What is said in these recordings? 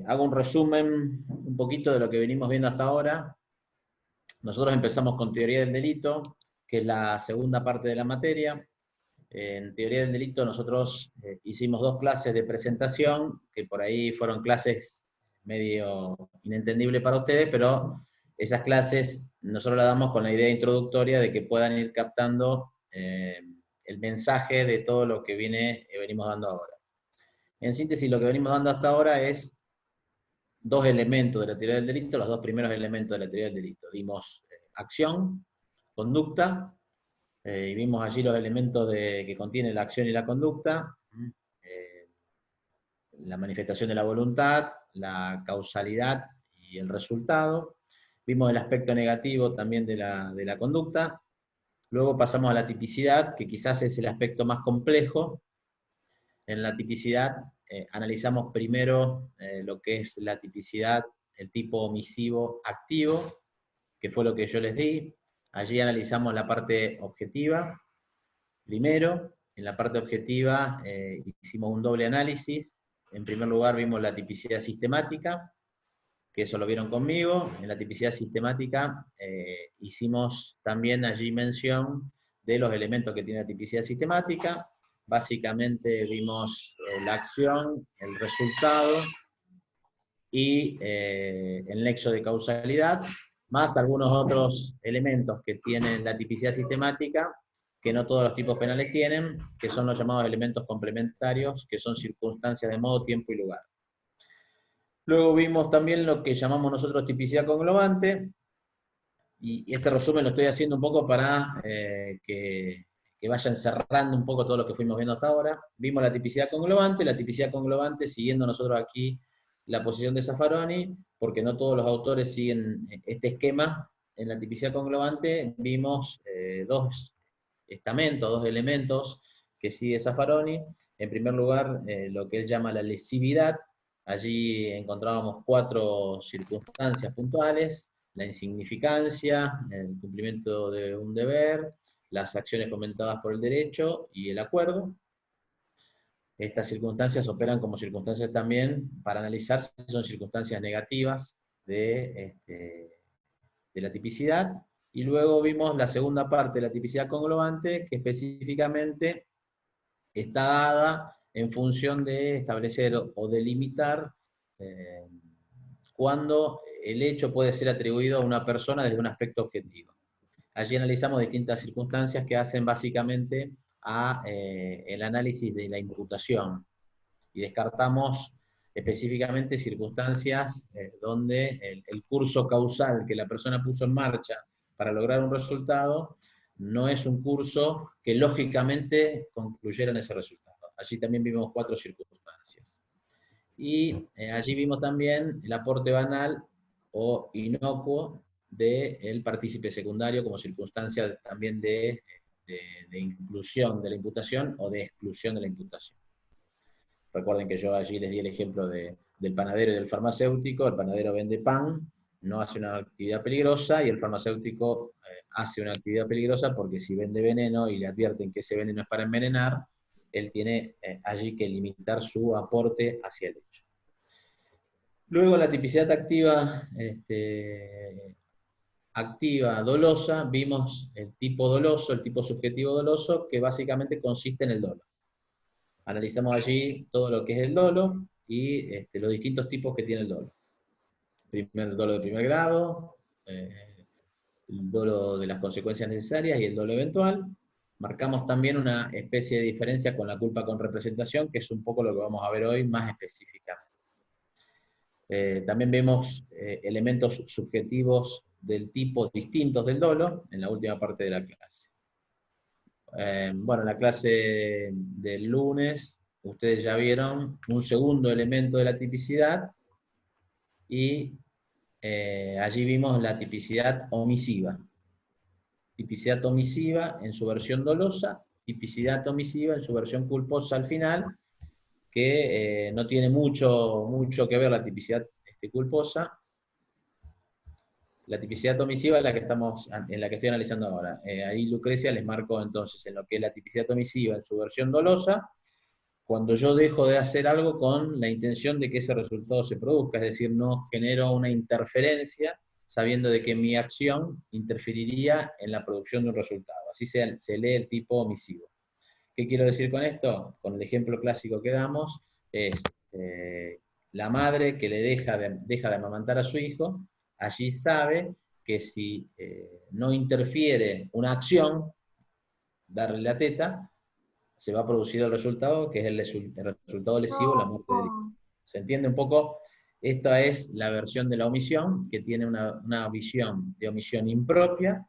Hago un resumen un poquito de lo que venimos viendo hasta ahora. Nosotros empezamos con teoría del delito, que es la segunda parte de la materia. En teoría del delito nosotros hicimos 2 clases de presentación, que por ahí fueron clases medio inentendibles para ustedes, pero esas clases nosotros las damos con la idea introductoria de que puedan ir captando el mensaje de todo lo que venimos dando ahora. En síntesis, lo que venimos dando hasta ahora es 2 elementos de la teoría del delito, los 2 primeros elementos de la teoría del delito. Dimos acción, conducta, y vimos allí los elementos que contiene la acción y la conducta, la manifestación de la voluntad, la causalidad y el resultado. Vimos el aspecto negativo también de la conducta. Luego pasamos a la tipicidad, que quizás es el aspecto más complejo. En la tipicidad analizamos primero lo que es la tipicidad, el tipo omisivo activo, que fue lo que yo les di. Allí analizamos la parte objetiva. Primero, en la parte objetiva hicimos un doble análisis. En primer lugar vimos la tipicidad sistemática, que eso lo vieron conmigo. En la tipicidad sistemática hicimos también allí mención de los elementos que tiene la tipicidad sistemática. Básicamente vimos la acción, el resultado y el nexo de causalidad, más algunos otros elementos que tienen la tipicidad sistemática, que no todos los tipos penales tienen, que son los llamados elementos complementarios, que son circunstancias de modo, tiempo y lugar. Luego vimos también lo que llamamos nosotros tipicidad conglobante, y este resumen lo estoy haciendo un poco para que vayan cerrando un poco todo lo que fuimos viendo hasta ahora. Vimos la tipicidad conglobante siguiendo nosotros aquí la posición de Zaffaroni, porque no todos los autores siguen este esquema. En la tipicidad conglobante vimos 2 estamentos, 2 elementos que sigue Zaffaroni. En primer lugar, lo que él llama la lesividad. Allí encontrábamos 4 circunstancias puntuales: la insignificancia, el cumplimiento de un deber, las acciones fomentadas por el derecho y el acuerdo. Estas circunstancias operan como circunstancias también para analizar si son circunstancias negativas de la tipicidad. Y luego vimos la segunda parte de la tipicidad conglobante, que específicamente está dada en función de establecer o delimitar cuando el hecho puede ser atribuido a una persona desde un aspecto objetivo. Allí analizamos distintas circunstancias que hacen básicamente el análisis de la imputación, y descartamos específicamente circunstancias donde el curso causal que la persona puso en marcha para lograr un resultado no es un curso que lógicamente concluyera en ese resultado. Allí también vimos 4 circunstancias. Y allí vimos también el aporte banal o inocuo del partícipe secundario como circunstancia también de inclusión de la imputación o de exclusión de la imputación. Recuerden que yo allí les di el ejemplo del panadero y del farmacéutico. El panadero vende pan, no hace una actividad peligrosa, y el farmacéutico hace una actividad peligrosa porque si vende veneno y le advierten que ese veneno es para envenenar, él tiene allí que limitar su aporte hacia el hecho. Luego la tipicidad activa dolosa, vimos el tipo doloso, el tipo subjetivo doloso, que básicamente consiste en el dolo. Analizamos allí todo lo que es el dolo y los distintos tipos que tiene el dolo. El dolo de primer grado, el dolo de las consecuencias necesarias y el dolo eventual. Marcamos también una especie de diferencia con la culpa con representación, que es un poco lo que vamos a ver hoy más específicamente. También vemos elementos subjetivos del tipo distintos del dolo en la última parte de la clase. Bueno, en la clase del lunes ustedes ya vieron un segundo elemento de la tipicidad, y allí vimos la tipicidad omisiva. Tipicidad omisiva en su versión dolosa, tipicidad omisiva en su versión culposa al final, que no tiene mucho que ver la tipicidad culposa. La tipicidad omisiva es la que estoy analizando ahora. Ahí Lucrecia les marcó entonces en lo que es la tipicidad omisiva en su versión dolosa, cuando yo dejo de hacer algo con la intención de que ese resultado se produzca, es decir, no genero una interferencia sabiendo de que mi acción interferiría en la producción de un resultado. Así se lee el tipo omisivo. ¿Qué quiero decir con esto? Con el ejemplo clásico que damos, es la madre que deja de amamantar a su hijo, allí sabe que si no interfiere una acción, darle la teta, se va a producir el resultado, que es el resultado lesivo, la muerte del hijo. ¿Se entiende un poco? Esta es la versión de la omisión, que tiene una visión de omisión impropia,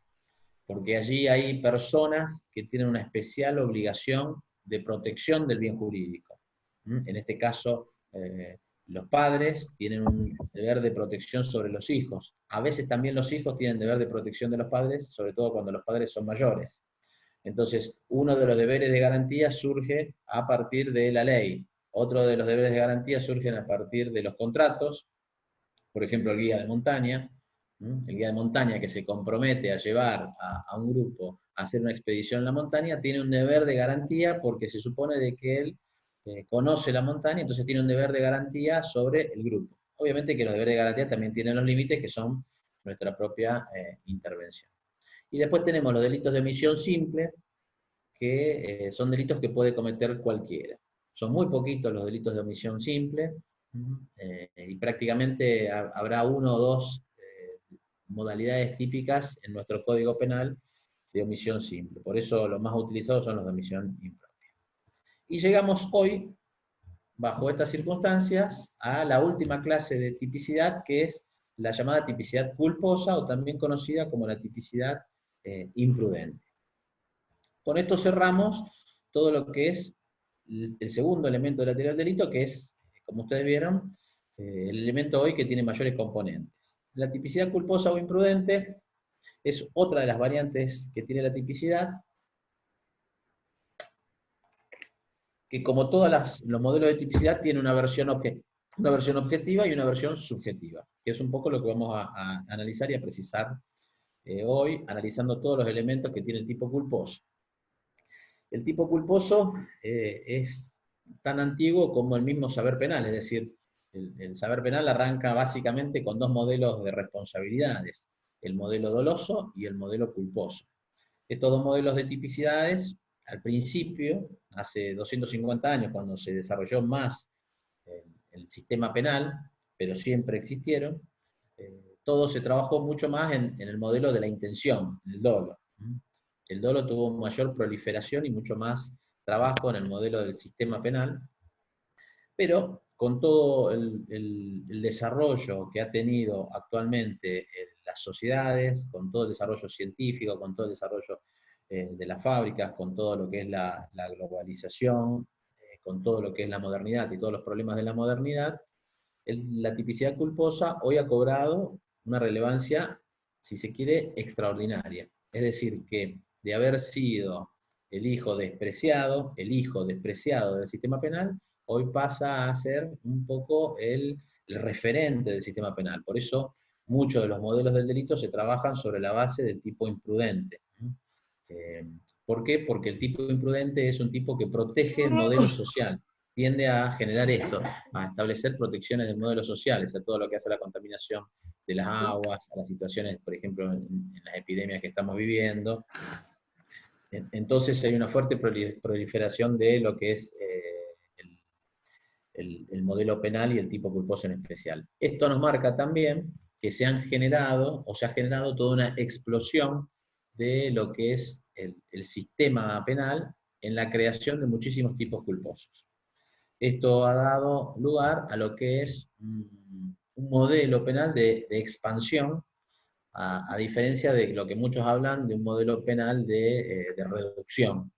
porque allí hay personas que tienen una especial obligación de protección del bien jurídico. En este caso, los padres tienen un deber de protección sobre los hijos. A veces también los hijos tienen deber de protección de los padres, sobre todo cuando los padres son mayores. Entonces, uno de los deberes de garantía surge a partir de la ley. Otro de los deberes de garantía surgen a partir de los contratos, por ejemplo, el guía de montaña. El guía de montaña que se compromete a llevar a un grupo a hacer una expedición en la montaña, tiene un deber de garantía porque se supone de que él conoce la montaña, entonces tiene un deber de garantía sobre el grupo. Obviamente que los deberes de garantía también tienen los límites que son nuestra propia intervención. Y después tenemos los delitos de omisión simple, que son delitos que puede cometer cualquiera. Son muy poquitos los delitos de omisión simple, y prácticamente habrá uno o dos modalidades típicas en nuestro Código Penal de omisión simple. Por eso los más utilizados son los de omisión impropia. Y llegamos hoy, bajo estas circunstancias, a la última clase de tipicidad, que es la llamada tipicidad culposa, o también conocida como la tipicidad imprudente. Con esto cerramos todo lo que es el segundo elemento de la teoría del delito, que es, como ustedes vieron, el elemento hoy que tiene mayores componentes. La tipicidad culposa o imprudente es otra de las variantes que tiene la tipicidad, que como todos los modelos de tipicidad tiene una versión objetiva y una versión subjetiva, que es un poco lo que vamos a analizar y a precisar hoy, analizando todos los elementos que tiene el tipo culposo. El tipo culposo es tan antiguo como el mismo saber penal, es decir, el saber penal arranca básicamente con dos modelos de responsabilidades, el modelo doloso y el modelo culposo. Estos dos modelos de tipicidades, al principio, hace 250 años, cuando se desarrolló más el sistema penal, pero siempre existieron, todo se trabajó mucho más en el modelo de la intención, el dolo. El dolo tuvo mayor proliferación y mucho más trabajo en el modelo del sistema penal, pero con todo el desarrollo que ha tenido actualmente las sociedades, con todo el desarrollo científico, con todo el desarrollo de las fábricas, con todo lo que es la globalización, con todo lo que es la modernidad y todos los problemas de la modernidad, la tipicidad culposa hoy ha cobrado una relevancia, si se quiere, extraordinaria. Es decir, que de haber sido el hijo despreciado del sistema penal, hoy pasa a ser un poco el referente del sistema penal. Por eso muchos de los modelos del delito se trabajan sobre la base del tipo imprudente. ¿Por qué? Porque el tipo imprudente es un tipo que protege el modelo social, tiende a generar esto, a establecer protecciones del modelo social, a todo lo que hace a la contaminación de las aguas, a las situaciones, por ejemplo, en las epidemias que estamos viviendo. Entonces hay una fuerte proliferación de lo que es el modelo penal y el tipo culposo en especial. Esto nos marca también que se ha generado toda una explosión de lo que es el sistema penal en la creación de muchísimos tipos culposos. Esto ha dado lugar a lo que es un modelo penal de expansión, a diferencia de lo que muchos hablan de un modelo penal de reducción.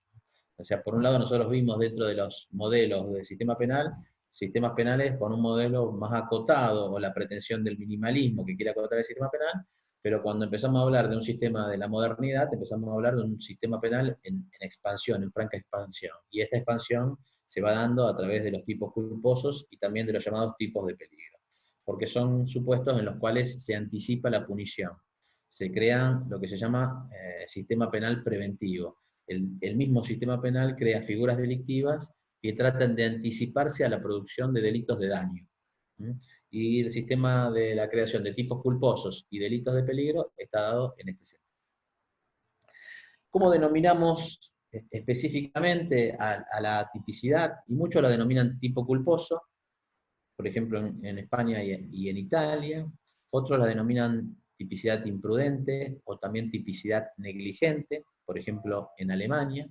O sea, por un lado nosotros vimos dentro de los modelos del sistema penal, sistemas penales con un modelo más acotado, o la pretensión del minimalismo que quiere acotar el sistema penal, pero cuando empezamos a hablar de un sistema de la modernidad, empezamos a hablar de un sistema penal en expansión, en franca expansión. Y esta expansión se va dando a través de los tipos culposos y también de los llamados tipos de peligro, porque son supuestos en los cuales se anticipa la punición. Se crea lo que se llama sistema penal preventivo. El mismo sistema penal crea figuras delictivas que tratan de anticiparse a la producción de delitos de daño. Y el sistema de la creación de tipos culposos y delitos de peligro está dado en este sentido. ¿Cómo denominamos específicamente a la tipicidad? Y muchos la denominan tipo culposo, por ejemplo en España y en Italia. Otros la denominan tipicidad imprudente o también tipicidad negligente, por ejemplo en Alemania.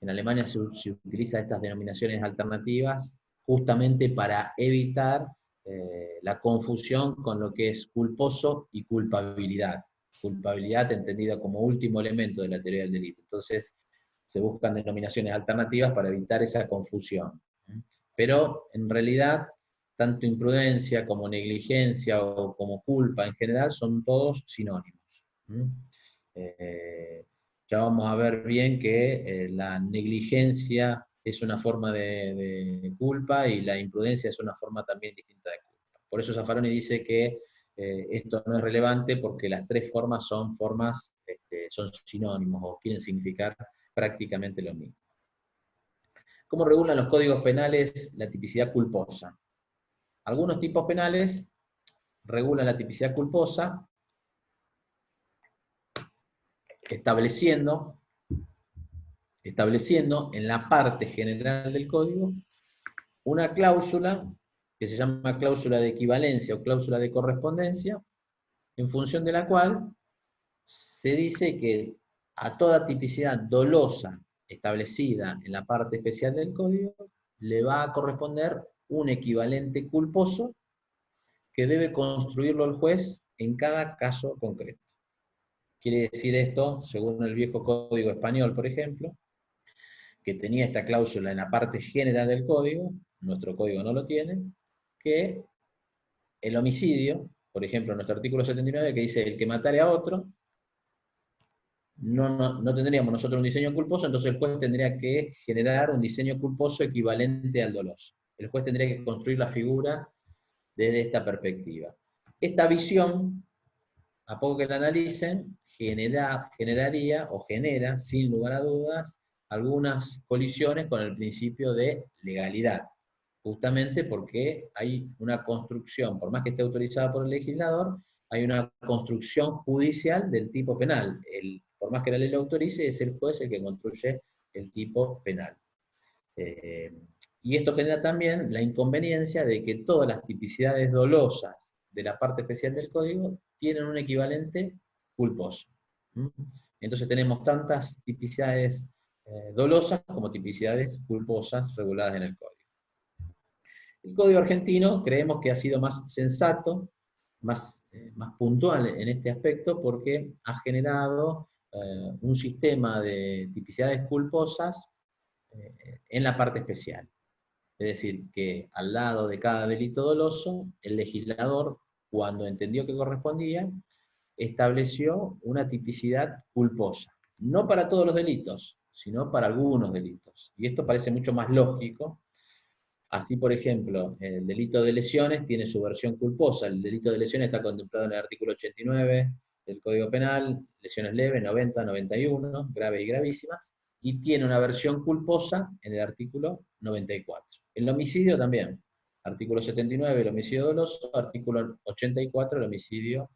En Alemania se utiliza estas denominaciones alternativas justamente para evitar la confusión con lo que es culposo y culpabilidad. Culpabilidad entendida como último elemento de la teoría del delito. Entonces, se buscan denominaciones alternativas para evitar esa confusión. Pero, en realidad, tanto imprudencia como negligencia o como culpa en general son todos sinónimos. Ya vamos a ver bien que la negligencia es una forma de culpa y la imprudencia es una forma también distinta de culpa. Por eso Zaffaroni dice que esto no es relevante porque las tres formas son son sinónimos o quieren significar prácticamente lo mismo. ¿Cómo regulan los códigos penales la tipicidad culposa? Algunos tipos penales regulan la tipicidad culposa estableciendo en la parte general del código una cláusula que se llama cláusula de equivalencia o cláusula de correspondencia, en función de la cual se dice que a toda tipicidad dolosa establecida en la parte especial del código le va a corresponder un equivalente culposo que debe construirlo el juez en cada caso concreto. Quiere decir esto, según el viejo código español, por ejemplo, que tenía esta cláusula en la parte general del código, nuestro código no lo tiene, que el homicidio, por ejemplo, en nuestro artículo 79, que dice el que matare a otro, no tendríamos nosotros un diseño culposo, entonces el juez tendría que generar un diseño culposo equivalente al doloso. El juez tendría que construir la figura desde esta perspectiva. Esta visión, a poco que la analicen, generaría o genera, sin lugar a dudas, algunas colisiones con el principio de legalidad, justamente porque hay una construcción, por más que esté autorizada por el legislador, hay una construcción judicial del tipo penal. Por más que la ley lo autorice, es el juez el que construye el tipo penal. Y esto genera también la inconveniencia de que todas las tipicidades dolosas de la parte especial del código tienen un equivalente culposo. Entonces tenemos tantas tipicidades dolosas como tipicidades culposas reguladas en el código. El código argentino creemos que ha sido más sensato, más puntual en este aspecto, porque ha generado un sistema de tipicidades culposas en la parte especial. Es decir, que al lado de cada delito doloso, el legislador, cuando entendió que correspondía, estableció una tipicidad culposa. No para todos los delitos, sino para algunos delitos. Y esto parece mucho más lógico. Así, por ejemplo, el delito de lesiones tiene su versión culposa. El delito de lesiones está contemplado en el artículo 89 del Código Penal, lesiones leves, 90, 91, graves y gravísimas, y tiene una versión culposa en el artículo 94. El homicidio también, artículo 79, el homicidio doloso, artículo 84, el homicidio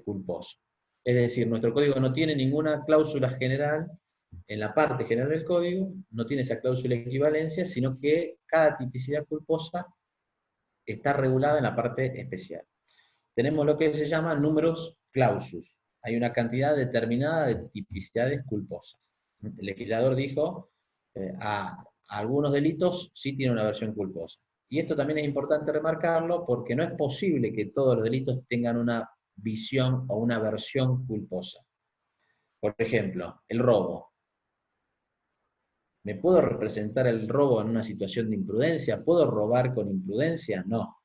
culposo. Es decir, nuestro código no tiene ninguna cláusula general, en la parte general del código, no tiene esa cláusula de equivalencia, sino que cada tipicidad culposa está regulada en la parte especial. Tenemos lo que se llama números clausus. Hay una cantidad determinada de tipicidades culposas. El legislador dijo, a algunos delitos sí tiene una versión culposa. Y esto también es importante remarcarlo porque no es posible que todos los delitos tengan una visión o una versión culposa. Por ejemplo, el robo. ¿Me puedo representar el robo en una situación de imprudencia? ¿Puedo robar con imprudencia? No.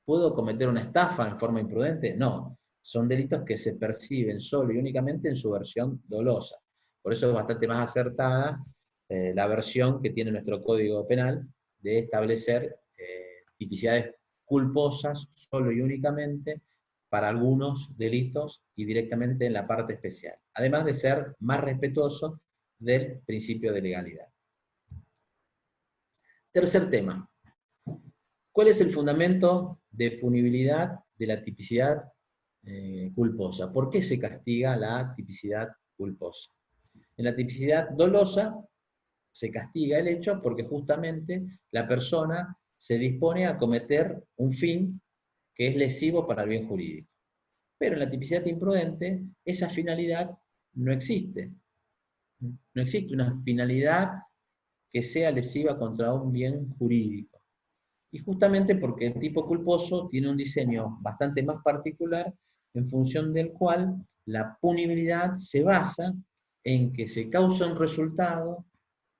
¿Puedo cometer una estafa en forma imprudente? No. Son delitos que se perciben solo y únicamente en su versión dolosa. Por eso es bastante más acertada la versión que tiene nuestro Código Penal de establecer tipicidades culposas solo y únicamente para algunos delitos y directamente en la parte especial. Además de ser más respetuoso del principio de legalidad. Tercer tema. ¿Cuál es el fundamento de punibilidad de la tipicidad culposa? ¿Por qué se castiga la tipicidad culposa? En la tipicidad dolosa se castiga el hecho porque justamente la persona se dispone a cometer un fin que es lesivo para el bien jurídico. Pero en la tipicidad imprudente, esa finalidad no existe. No existe una finalidad que sea lesiva contra un bien jurídico. Y justamente porque el tipo culposo tiene un diseño bastante más particular, en función del cual la punibilidad se basa en que se causa un resultado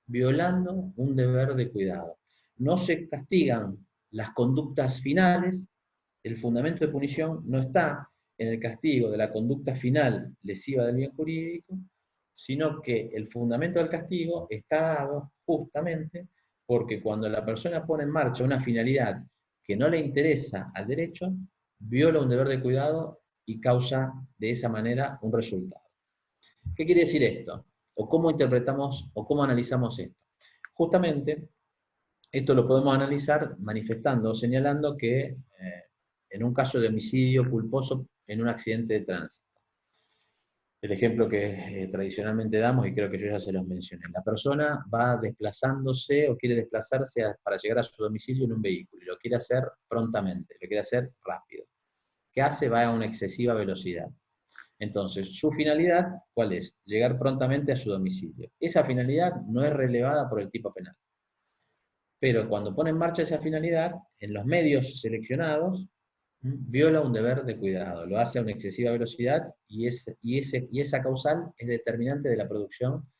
violando un deber de cuidado. No se castigan las conductas finales, el fundamento de punición no está en el castigo de la conducta final lesiva del bien jurídico, sino que el fundamento del castigo está dado justamente porque cuando la persona pone en marcha una finalidad que no le interesa al derecho, viola un deber de cuidado y causa de esa manera un resultado. ¿Qué quiere decir esto? ¿O cómo interpretamos o cómo analizamos esto? Justamente, esto lo podemos analizar manifestando o señalando que en un caso de homicidio culposo en un accidente de tránsito. El ejemplo que tradicionalmente damos, y creo que yo ya se los mencioné, la persona va desplazándose o quiere desplazarse para llegar a su domicilio en un vehículo, y lo quiere hacer prontamente, lo quiere hacer rápido. ¿Qué hace? Va a una excesiva velocidad. Entonces, su finalidad, ¿cuál es? Llegar prontamente a su domicilio. Esa finalidad no es relevada por el tipo penal. Pero cuando pone en marcha esa finalidad, en los medios seleccionados, viola un deber de cuidado, lo hace a una excesiva velocidad y esa causal es determinante de la producción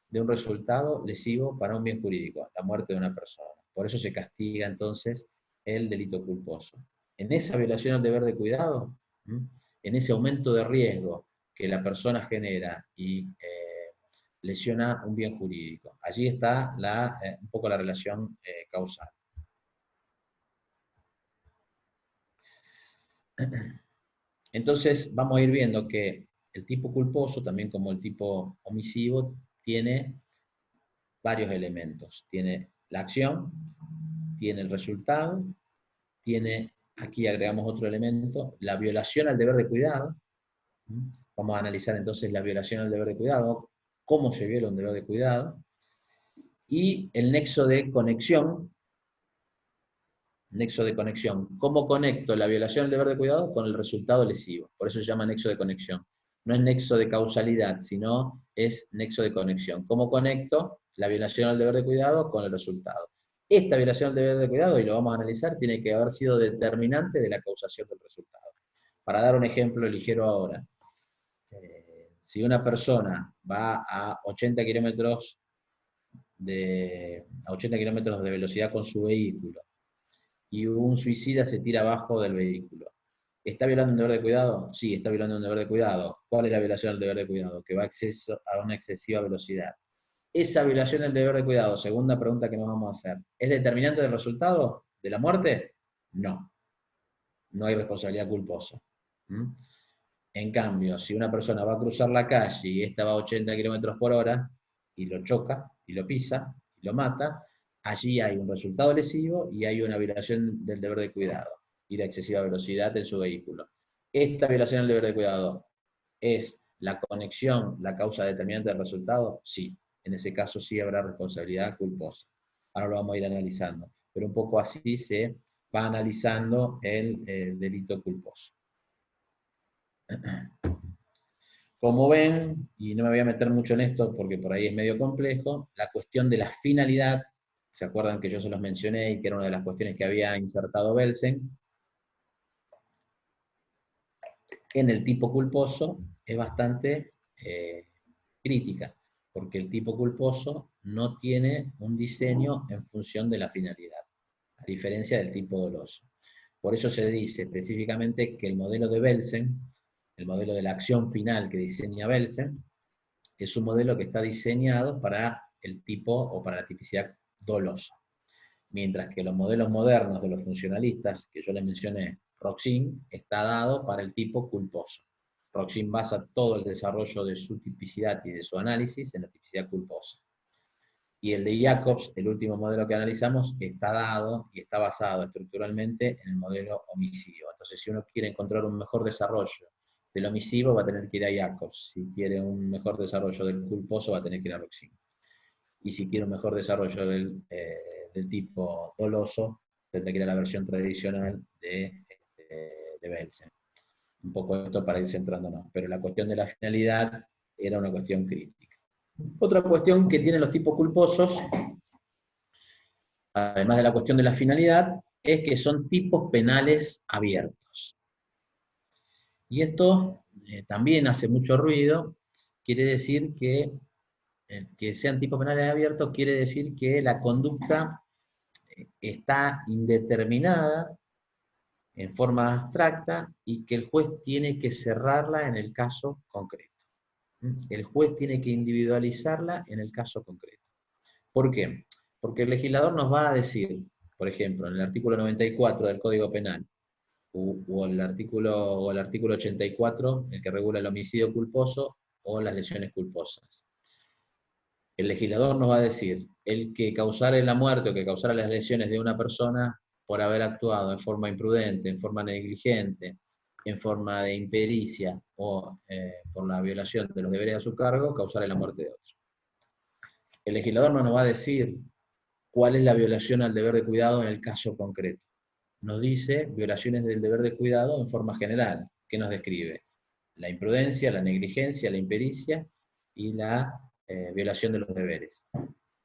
de un resultado lesivo para un bien jurídico, la muerte de una persona. Por eso se castiga entonces el delito culposo. En esa violación al deber de cuidado, en ese aumento de riesgo que la persona genera y lesiona un bien jurídico. Allí está un poco la relación causal. Entonces vamos a ir viendo que el tipo culposo, también como el tipo omisivo, tiene varios elementos. Tiene la acción, tiene el resultado, tiene, aquí agregamos otro elemento, la violación al deber de cuidado. Vamos a analizar entonces la violación al deber de cuidado, cómo se viola un deber de cuidado, y el nexo de conexión. Nexo de conexión. ¿Cómo conecto la violación del deber de cuidado con el resultado lesivo? Por eso se llama nexo de conexión. No es nexo de causalidad, sino es nexo de conexión. ¿Cómo conecto la violación al deber de cuidado con el resultado? Esta violación al deber de cuidado, y lo vamos a analizar, tiene que haber sido determinante de la causación del resultado. Para dar un ejemplo ligero ahora, si una persona va a 80 kilómetros de velocidad con su vehículo, y un suicida se tira abajo del vehículo. ¿Está violando un deber de cuidado? Sí, está violando un deber de cuidado. ¿Cuál es la violación del deber de cuidado? Que va a una excesiva velocidad. Esa violación del deber de cuidado, segunda pregunta que nos vamos a hacer, ¿es determinante del resultado de la muerte? No. No hay responsabilidad culposa. En cambio, si una persona va a cruzar la calle y esta va a 80 km por hora, y lo choca, y lo pisa, y lo mata, allí hay un resultado lesivo y hay una violación del deber de cuidado y la excesiva velocidad en su vehículo. ¿Esta violación del deber de cuidado es la conexión, la causa determinante del resultado? Sí. En ese caso sí habrá responsabilidad culposa. Ahora lo vamos a ir analizando. Pero un poco así se va analizando el delito culposo. Como ven, y no me voy a meter mucho en esto porque por ahí es medio complejo, la cuestión de la finalidad, ¿se acuerdan que yo se los mencioné y que era una de las cuestiones que había insertado Belsen? En el tipo culposo es bastante crítica, porque el tipo culposo no tiene un diseño en función de la finalidad, a diferencia del tipo doloso. Por eso se dice específicamente que el modelo de Belsen, el modelo de la acción final que diseña Belsen, es un modelo que está diseñado para el tipo o para la tipicidad dolosa. Mientras que los modelos modernos de los funcionalistas, que yo les mencioné, Roxin, está dado para el tipo culposo. Roxin basa todo el desarrollo de su tipicidad y de su análisis en la tipicidad culposa. Y el de Jacobs, el último modelo que analizamos, está dado y está basado estructuralmente en el modelo omisivo. Entonces, si uno quiere encontrar un mejor desarrollo del omisivo, va a tener que ir a Jacobs. Si quiere un mejor desarrollo del culposo, va a tener que ir a Roxin. Y si quiere un mejor desarrollo del tipo doloso, tendrá que ir a la versión tradicional de Belsen. Un poco esto para ir centrándonos. Pero la cuestión de la finalidad era una cuestión crítica. Otra cuestión que tienen los tipos culposos, además de la cuestión de la finalidad, es que son tipos penales abiertos. Y esto también hace mucho ruido, quiere decir que sean tipos penales abiertos, quiere decir que la conducta está indeterminada en forma abstracta y que el juez tiene que cerrarla en el caso concreto. El juez tiene que individualizarla en el caso concreto. ¿Por qué? Porque el legislador nos va a decir, por ejemplo, en el artículo 94 del Código Penal, o el artículo 84, el que regula el homicidio culposo o las lesiones culposas. El legislador nos va a decir, el que causara la muerte o que causara las lesiones de una persona por haber actuado en forma imprudente, en forma negligente, en forma de impericia o por la violación de los deberes a su cargo, causara la muerte de otro. El legislador no nos va a decir cuál es la violación al deber de cuidado en el caso concreto. Nos dice violaciones del deber de cuidado en forma general. ¿Qué nos describe? La imprudencia, la negligencia, la impericia y la violación de los deberes.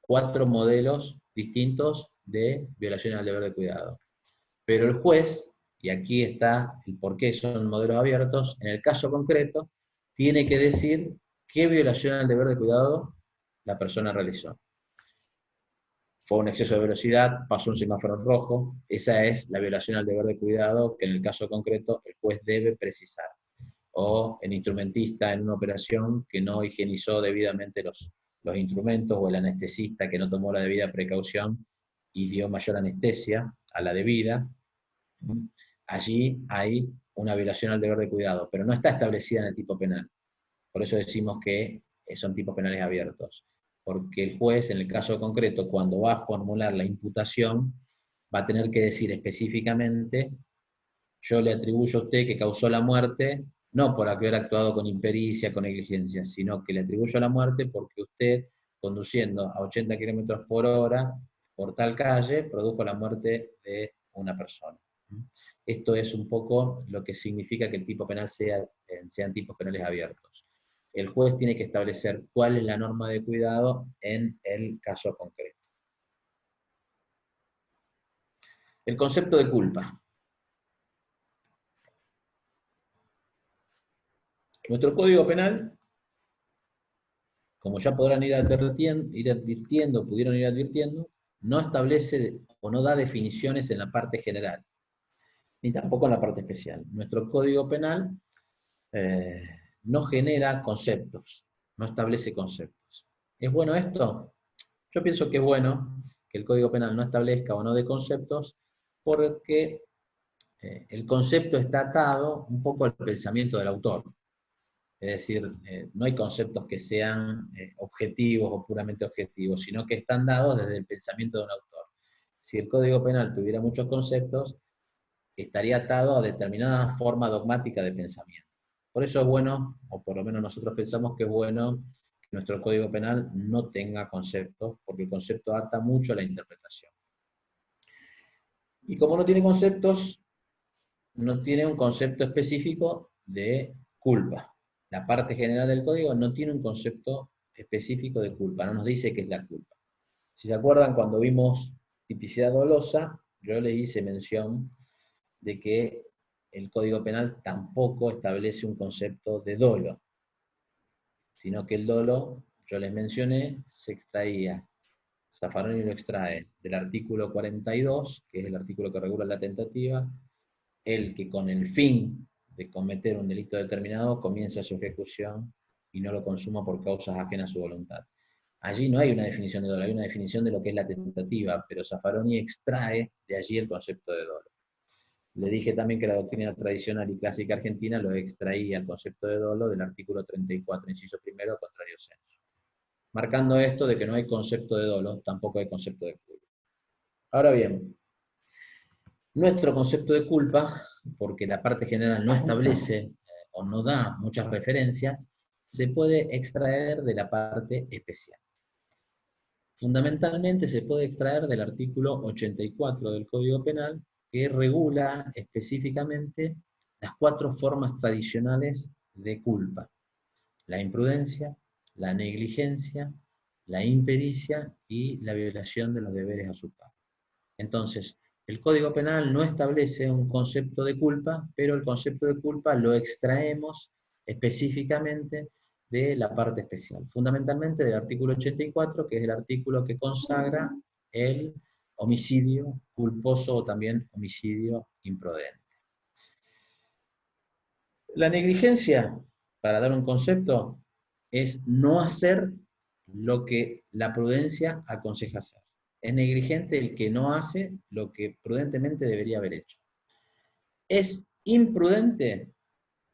4 modelos distintos de violación al deber de cuidado. Pero el juez, y aquí está el por qué son modelos abiertos, en el caso concreto, tiene que decir qué violación al deber de cuidado la persona realizó. Fue un exceso de velocidad, pasó un semáforo en rojo, esa es la violación al deber de cuidado que en el caso concreto el juez debe precisar. O el instrumentista en una operación que no higienizó debidamente los instrumentos, o el anestesista que no tomó la debida precaución y dio mayor anestesia a la debida. Allí hay una violación al deber de cuidado, pero no está establecida en el tipo penal. Por eso decimos que son tipos penales abiertos. Porque el juez, en el caso concreto, cuando va a formular la imputación, va a tener que decir específicamente, yo le atribuyo a usted que causó la muerte, no por haber actuado con impericia, con negligencia, sino que le atribuyo la muerte porque usted, conduciendo a 80 km por hora por tal calle, produjo la muerte de una persona. Esto es un poco lo que significa que el tipo penal sean tipos penales abiertos. El juez tiene que establecer cuál es la norma de cuidado en el caso concreto. El concepto de culpa. Nuestro Código Penal, como ya podrán ir advirtiendo, pudieron ir advirtiendo, no establece o no da definiciones en la parte general, ni tampoco en la parte especial. Nuestro Código Penal no genera conceptos, no establece conceptos. ¿Es bueno esto? Yo pienso que es bueno que el Código Penal no establezca o no de conceptos, porque el concepto está atado un poco al pensamiento del autor. Es decir, no hay conceptos que sean objetivos o puramente objetivos, sino que están dados desde el pensamiento de un autor. Si el Código Penal tuviera muchos conceptos, estaría atado a determinada forma dogmática de pensamiento. Por eso es bueno, o por lo menos nosotros pensamos que es bueno, que nuestro Código Penal no tenga conceptos, porque el concepto ata mucho a la interpretación. Y como no tiene conceptos, no tiene un concepto específico de culpa. La parte general del código no tiene un concepto específico de culpa, no nos dice qué es la culpa. Si se acuerdan, cuando vimos tipicidad dolosa, yo les hice mención de que el Código Penal tampoco establece un concepto de dolo, sino que el dolo, yo les mencioné, se extraía, Zaffaroni lo extrae del artículo 42, que es el artículo que regula la tentativa, el que con el fin de cometer un delito determinado comienza su ejecución y no lo consuma por causas ajenas a su voluntad. Allí no hay una definición de dolo, hay una definición de lo que es la tentativa, pero Zaffaroni extrae de allí el concepto de dolo. Le dije también que la doctrina tradicional y clásica argentina lo extraía el concepto de dolo del artículo 34, inciso primero, contrario censo. marcando esto de que no hay concepto de dolo, tampoco hay concepto de culpa. Ahora bien, nuestro concepto de culpa, porque la parte general no establece o no da muchas referencias, se puede extraer de la parte especial. Fundamentalmente se puede extraer del artículo 84 del Código Penal, que regula específicamente las 4 formas tradicionales de culpa: la imprudencia, la negligencia, la impericia y la violación de los deberes a su cargo. Entonces, el Código Penal no establece un concepto de culpa, pero el concepto de culpa lo extraemos específicamente de la parte especial, fundamentalmente del artículo 84, que es el artículo que consagra el homicidio culposo o también homicidio imprudente. La negligencia, para dar un concepto, es no hacer lo que la prudencia aconseja hacer. Es negligente el que no hace lo que prudentemente debería haber hecho. Es imprudente,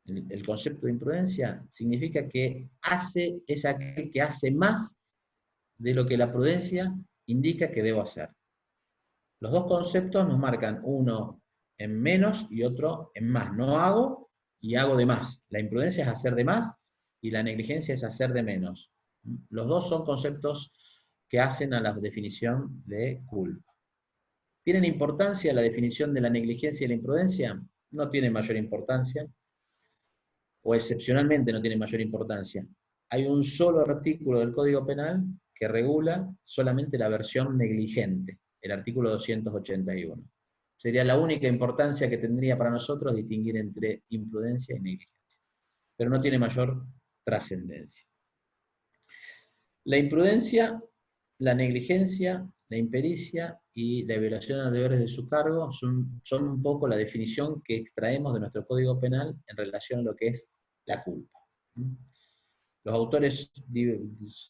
el concepto de imprudencia significa que es aquel que hace más de lo que la prudencia indica que debo hacer. Los dos conceptos nos marcan uno en menos y otro en más. No hago y hago de más. La imprudencia es hacer de más y la negligencia es hacer de menos. Los dos son conceptos que hacen a la definición de culpa. ¿Tienen importancia la definición de la negligencia y la imprudencia? No tiene mayor importancia, o excepcionalmente no tiene mayor importancia. Hay un solo artículo del Código Penal que regula solamente la versión negligente, el artículo 281. Sería la única importancia que tendría para nosotros distinguir entre imprudencia y negligencia, pero no tiene mayor trascendencia. La imprudencia, la negligencia, la impericia y la violación de los deberes de su cargo son un poco la definición que extraemos de nuestro Código Penal en relación a lo que es la culpa. Los autores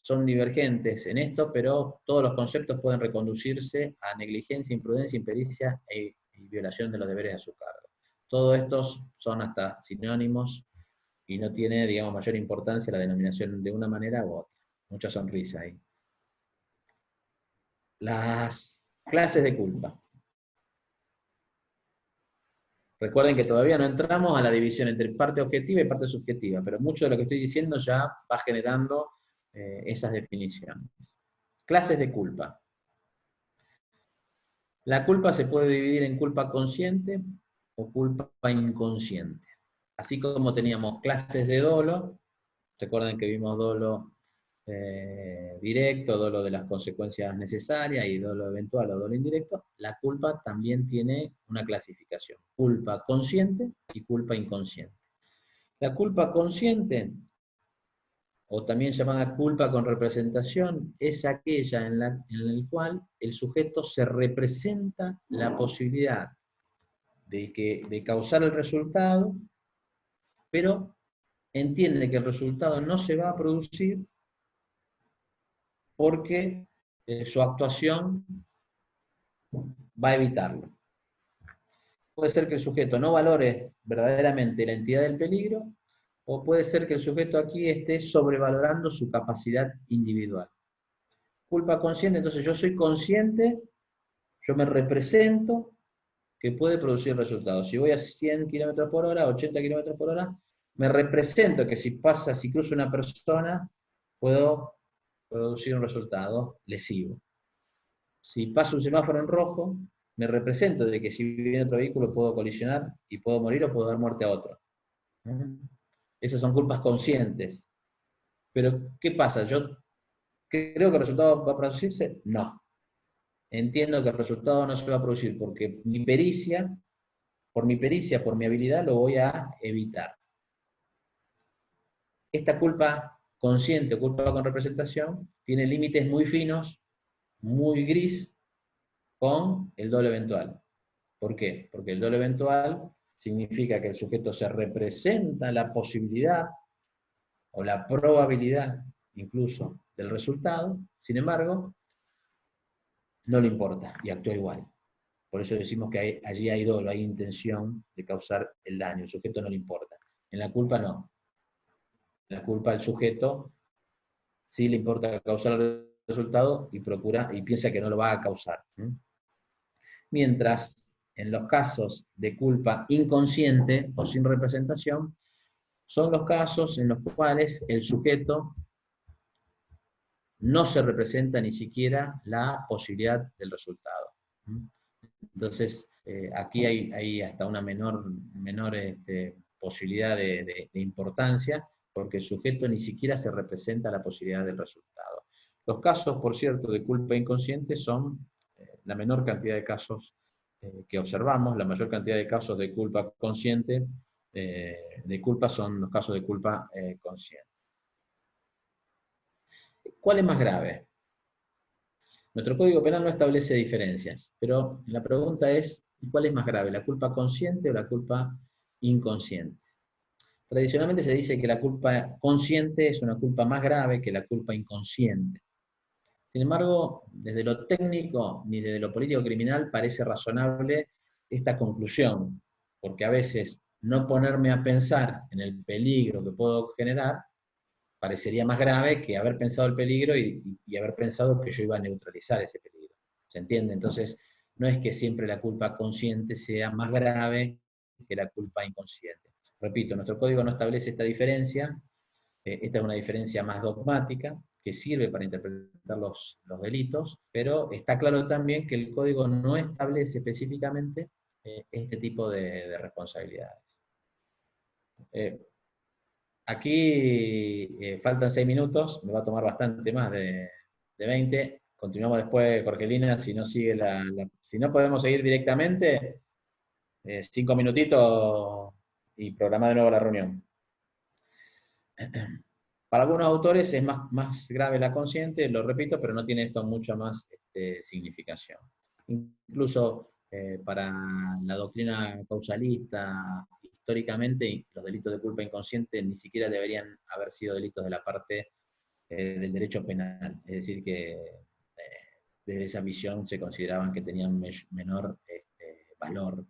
son divergentes en esto, pero todos los conceptos pueden reconducirse a negligencia, imprudencia, impericia y violación de los deberes a su cargo. Todos estos son hasta sinónimos y no tiene, digamos, mayor importancia la denominación de una manera u otra. Mucha sonrisa ahí. Las clases de culpa. Recuerden que todavía no entramos a la división entre parte objetiva y parte subjetiva, pero mucho de lo que estoy diciendo ya va generando esas definiciones. Clases de culpa. La culpa se puede dividir en culpa consciente o culpa inconsciente. Así como teníamos clases de dolo, recuerden que vimos dolo directo, dolo de las consecuencias necesarias y dolo eventual o dolo indirecto, la culpa también tiene una clasificación: culpa consciente y culpa inconsciente. La culpa consciente, o también llamada culpa con representación, es aquella en la cual el sujeto se representa la posibilidad de causar el resultado, pero entiende que el resultado no se va a producir porque su actuación va a evitarlo. Puede ser que el sujeto no valore verdaderamente la entidad del peligro, o puede ser que el sujeto aquí esté sobrevalorando su capacidad individual. Culpa consciente, entonces yo soy consciente, yo me represento que puede producir resultados. Si voy a 100 km por hora, 80 km por hora, me represento que si cruzo una persona, puedo producir un resultado lesivo. Si paso un semáforo en rojo, me represento de que si viene otro vehículo puedo colisionar y puedo morir o puedo dar muerte a otro. Esas son culpas conscientes. Pero, ¿qué pasa? ¿Yo creo que el resultado va a producirse? No. Entiendo que el resultado no se va a producir porque por mi pericia, por mi habilidad, lo voy a evitar. Esta culpa consciente o culpa con representación tiene límites muy finos, muy gris, con el dolo eventual. ¿Por qué? Porque el dolo eventual significa que el sujeto se representa la posibilidad o la probabilidad incluso del resultado, sin embargo, no le importa y actúa igual. Por eso decimos que allí hay dolo, hay intención de causar el daño, el sujeto no le importa. En la culpa no. En la culpa el sujeto sí le importa causar el resultado y procura y piensa que no lo va a causar. Mientras en los casos de culpa inconsciente o sin representación, son los casos en los cuales el sujeto no se representa ni siquiera la posibilidad del resultado. Entonces, aquí hay hasta una menor posibilidad de importancia, porque el sujeto ni siquiera se representa la posibilidad del resultado. Los casos, por cierto, de culpa inconsciente son la menor cantidad de casos que observamos. La mayor cantidad de casos de culpa consciente, de culpa, son los casos de culpa consciente. ¿Cuál es más grave? Nuestro Código Penal no establece diferencias, pero la pregunta es, ¿cuál es más grave, la culpa consciente o la culpa inconsciente? Tradicionalmente se dice que la culpa consciente es una culpa más grave que la culpa inconsciente. Sin embargo, desde lo técnico ni desde lo político criminal parece razonable esta conclusión, porque a veces no ponerme a pensar en el peligro que puedo generar parecería más grave que haber pensado el peligro y haber pensado que yo iba a neutralizar ese peligro. ¿Se entiende? Entonces, no es que siempre la culpa consciente sea más grave que la culpa inconsciente. Repito, nuestro código no establece esta diferencia, esta es una diferencia más dogmática, que sirve para interpretar los delitos, pero está claro también que el código no establece específicamente este tipo de responsabilidades. Aquí faltan 6 minutos, me va a tomar bastante más de 20. Continuamos después, Jorgelina, si no sigue si no podemos seguir directamente, 5 minutitos y programar de nuevo la reunión. Para algunos autores es más grave la consciente, lo repito, pero no tiene esto mucha más significación. Incluso para la doctrina causalista, históricamente, los delitos de culpa inconsciente ni siquiera deberían haber sido delitos de la parte del derecho penal. Es decir, que desde esa visión se consideraban que tenían menor valor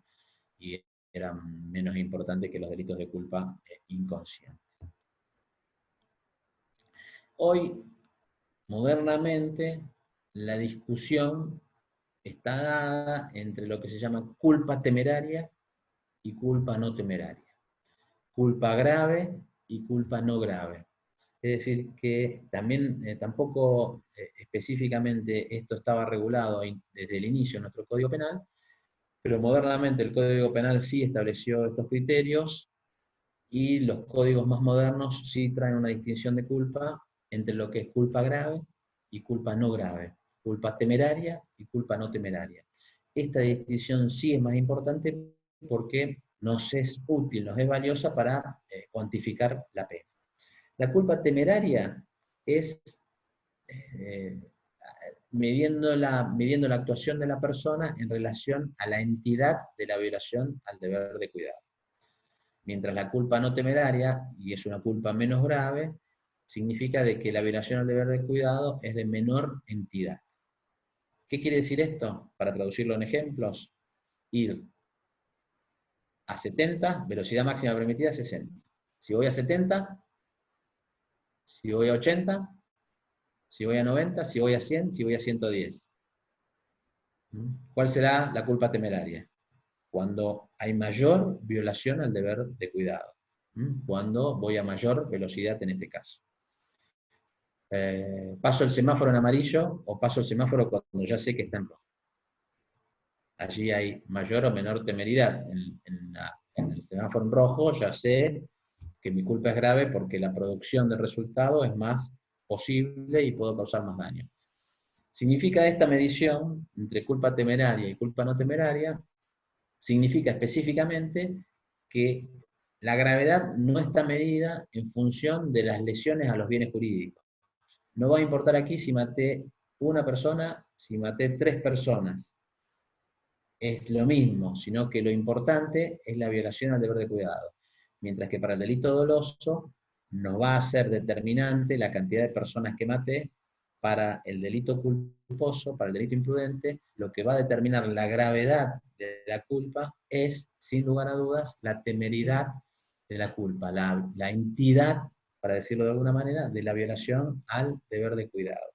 y eran menos importantes que los delitos de culpa inconsciente. Hoy, modernamente, la discusión está dada entre lo que se llama culpa temeraria y culpa no temeraria. Culpa grave y culpa no grave. Es decir, que también tampoco específicamente esto estaba regulado desde el inicio en nuestro Código Penal, pero modernamente el Código Penal sí estableció estos criterios y los códigos más modernos sí traen una distinción de culpa entre lo que es culpa grave y culpa no grave, culpa temeraria y culpa no temeraria. Esta distinción sí es más importante porque nos es útil, nos es valiosa para cuantificar la pena. La culpa temeraria es midiendo la actuación de la persona en relación a la entidad de la violación al deber de cuidado. Mientras la culpa no temeraria, y es una culpa menos grave, significa de que la violación al deber de cuidado es de menor entidad. ¿Qué quiere decir esto? Para traducirlo en ejemplos, ir a 70, velocidad máxima permitida 60. Si voy a 70, si voy a 80, si voy a 90, si voy a 100, si voy a 110. ¿Cuál será la culpa temeraria? Cuando hay mayor violación al deber de cuidado. Cuando voy a mayor velocidad en este caso. Paso el semáforo en amarillo o paso el semáforo cuando ya sé que está en rojo. Allí hay mayor o menor temeridad. En el semáforo en rojo ya sé que mi culpa es grave porque la producción del resultado es más posible y puedo causar más daño. Significa esta medición entre culpa temeraria y culpa no temeraria, significa específicamente que la gravedad no está medida en función de las lesiones a los bienes jurídicos. No va a importar aquí si maté una persona, si maté 3 personas. Es lo mismo, sino que lo importante es la violación al deber de cuidado. Mientras que para el delito doloso no va a ser determinante la cantidad de personas que maté. Para el delito culposo, para el delito imprudente, lo que va a determinar la gravedad de la culpa es, sin lugar a dudas, la temeridad de la culpa, la entidad para decirlo de alguna manera, de la violación al deber de cuidado.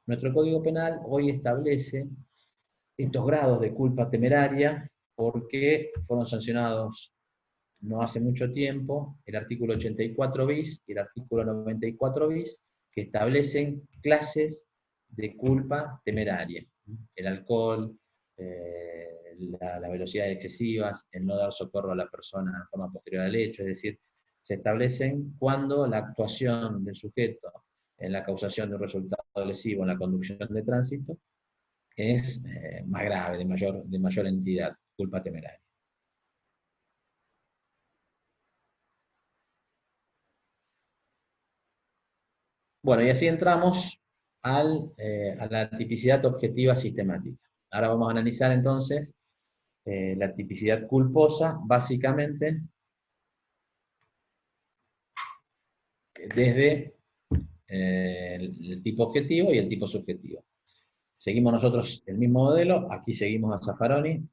Nuestro Código Penal hoy establece estos grados de culpa temeraria porque fueron sancionados no hace mucho tiempo el artículo 84 bis y el artículo 94 bis, que establecen clases de culpa temeraria. El alcohol, las velocidades excesivas, el no dar socorro a la persona en forma posterior al hecho, es decir, se establecen cuando la actuación del sujeto en la causación de un resultado lesivo en la conducción de tránsito es más grave, de mayor entidad, culpa temeraria. Bueno, y así entramos a la tipicidad objetiva sistemática. Ahora vamos a analizar entonces la tipicidad culposa, básicamente desde el tipo objetivo y el tipo subjetivo. Seguimos nosotros el mismo modelo, aquí seguimos a Zaffaroni.